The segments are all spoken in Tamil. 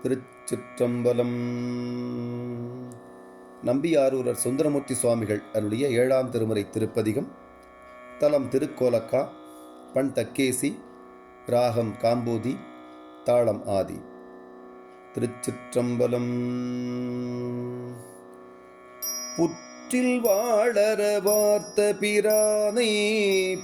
திருச்சிற்றம்பலம். நம்பியாரூரர் சுந்தரமூர்த்தி சுவாமிகள் அருளிய 7ஆம் திருமுறை திருப்பதிகம். தலம் திருக்கோலக்கா, பண் தக்கேசி, ராகம் காம்போதி, தாளம் ஆதி. திருச்சிற்றம்பலம். புற்றில் வாழற வார்த்த பிரானை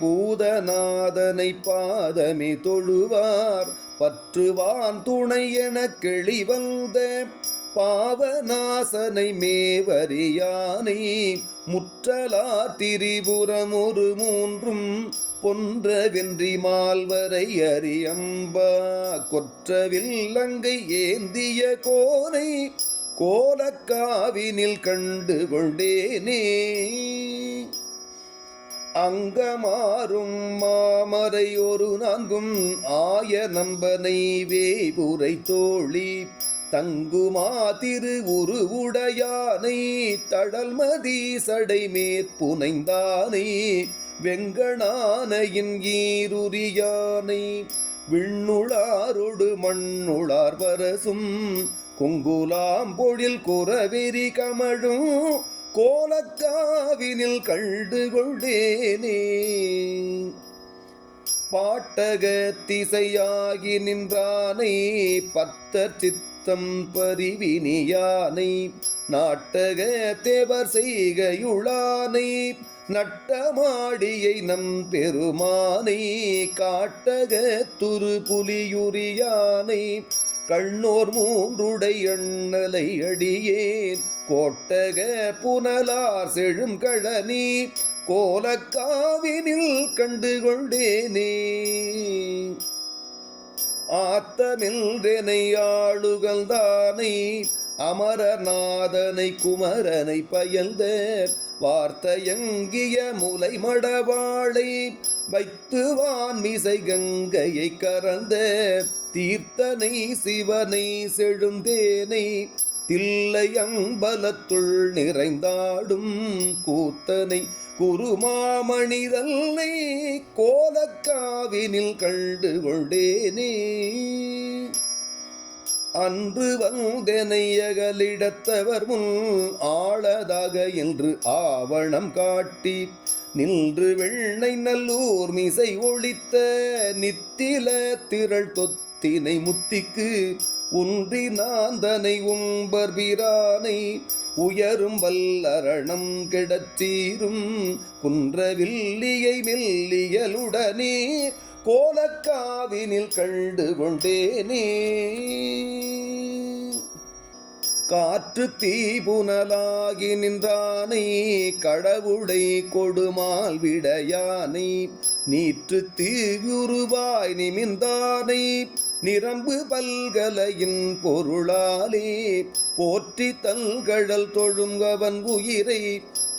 பூதநாதனை பாதமே தொழுவார் பற்றுவான் துணை என கிளிவந்த பாவநாசனை மேவரியானை முற்றலார் திரிபுரம் ஒரு மூன்றும் பொன்ற வென்றி மால்வரை அரியம்பா கொற்றவில்லங்கை ஏந்திய கோனை கோலக்காவினில் கண்டு கொண்டேனே. அங்கமாறும் மாமரை ஒரு நான்கும் ஆய நம்பனை வேபுரை தோழி தங்குமா திரு உருவுடையானை தடல்மதி சடை மேற்புனைந்தானை வெங்கணானையின் ஈருரியானை விண்ணுளாரொடு மண்ணுளார் பரசும் குங்குலாம் பொழில் குறவெறி கமழும் கோலக்காவினில் கண்டு கொண்டேனே. பாட்டக திசையாகி நின்றானை பத்தர் சித்தம் பரிவினியானை நாட்டக தேவர் செய்கையுளானை நட்டமாடியை நம் பெருமானை காட்டக துரு புலியுரியானை கண்ணோர் மூன்றுடை எண்ணலை அடியேன் கோட்டக புனலார் செழும் கழனி கோலக்காவினில் கண்டு கொண்டேனே. ஆத்தமில்தனை ஆளுகள்தானை அமரநாதனை குமரனை பயந்த வார்த்தையங்கிய முலை மடவாளை வைத்துவான் மிசை கங்கையை கறந்த தீர்த்தனை சிவனை செழுந்தேனை தில்லையம்பலத்துள் நிறைந்தாடும் கூத்தனை குருமாமணிதல்லை கோலக்காவினில் கண்டு கொண்டேனே. அன்று வந்தெனையகலிடத்தவர் முன் ஆளதாக என்று ஆவணம் காட்டி நின்று வெண்ணை நல்லூர் மிசை ஒழித்த நித்தில திரள் தொத்தினை முத்திக்கு உன்றி நாந்தனை உம்பர் பிரானை உயரும் வல்லரணம் கிடச்சீரும் குன்றவில்லியை மெல்லியலுடனே கோலக்காவினில் கண்டு கொண்டேனே. காற்று தீபுனலாகி நின்றானை கடவுளை கொடுமால் விடையானை நீற்று தீவுருவாய் நிமிந்தானை நிரம்பு பல்கலையின் பொருளாலே போற்றி தல்கடல் தொழுங்கவன் உயிரை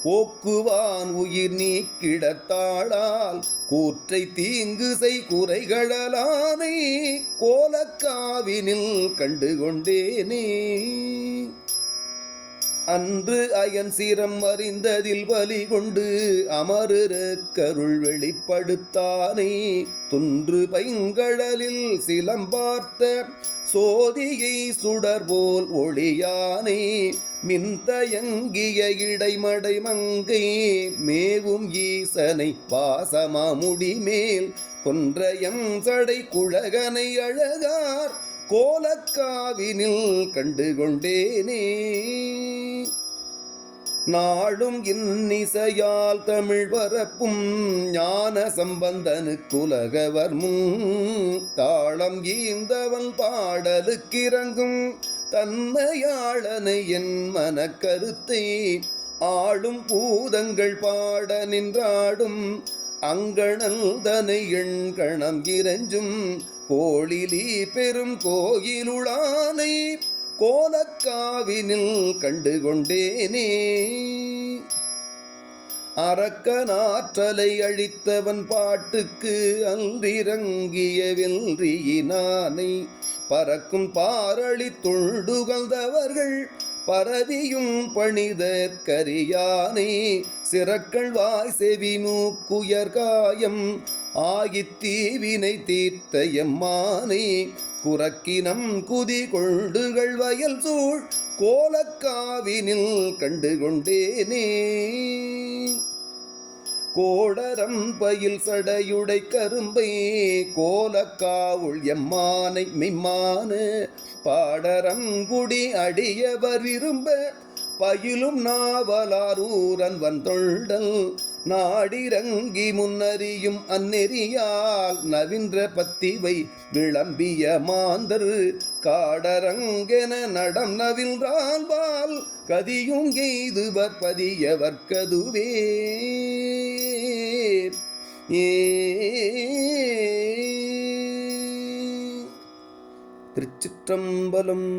போக்குவான் உயிர் நீக்கிடத்தாளால் கூற்றை தீங்கு செய் குறைகளானை கோலக்காவினில் கண்டு கொண்டேனே. அன்று அயன் சிரம் அறிந்ததில் வலி கொண்டு அமருர கருள் வெளிப்படுத்தானே துன்று பைங்கடலில் சிலம்பார்த்த சோதியை சுடர் போல் ஒளியானே மின்தயங்கிய இடைமடை மங்கை மேவும் ஈசனை வாசமாமுடி மேல் கொன்றையம் சடை குழகனை அழகார் கோலக்காவினில் கண்டு கொண்டேனே. நாடும் இன்னிசையால் தமிழ் வரப்பும் ஞான சம்பந்தனுக்குலகவர் முன் தாளம் ஈந்தவன் பாடலுக்கிறங்கும் தன்மையாளனை என் மனக்கருத்தை ஆளும் பூதங்கள் பாட நின்றாடும் அங்கணல் தனை எண்கணம் இறைஞ்சும் கோளிலி பெரும் கோயிலுளானை கோலக்காவினில் கண்டு கொண்டேனே. அரக்கனாற்றலை அழித்தவன் பாட்டுக்கு அன்றிறங்கிய வெல்றியினானை பறக்கும் பாரளி தொழுகழ்ந்தவர்கள் பரவியும் பணிதற்கரியானை சிறக்கள் வாய் செவி மூக்குயர் காயம் ஆகித்தீவினை தீர்த்த எம்மானை குரக்கினம் குதி கொள்ளுகள் வயல் சூழ் கோலக்காவினில் கண்டு கொண்டேனே. கோடரம் பயில் சடையுடை கரும்பை கோலக்காவுள் எம்மானை மெய்மான பாடரங்குடி அடியவர் விரும்ப பயிலும் நாவலாரூரன் வந்தொண்டல் நாடிரங்கி முன்னறியும் அந்நெறியால் நவின்ற பத்திவை விளம்பிய மாந்தர் காடரங்கென நடம் நவின்றால்வால் கதியும் எய்துவர் பதியவர்க்கதுவே. திருச்சிற்றம்பலம்.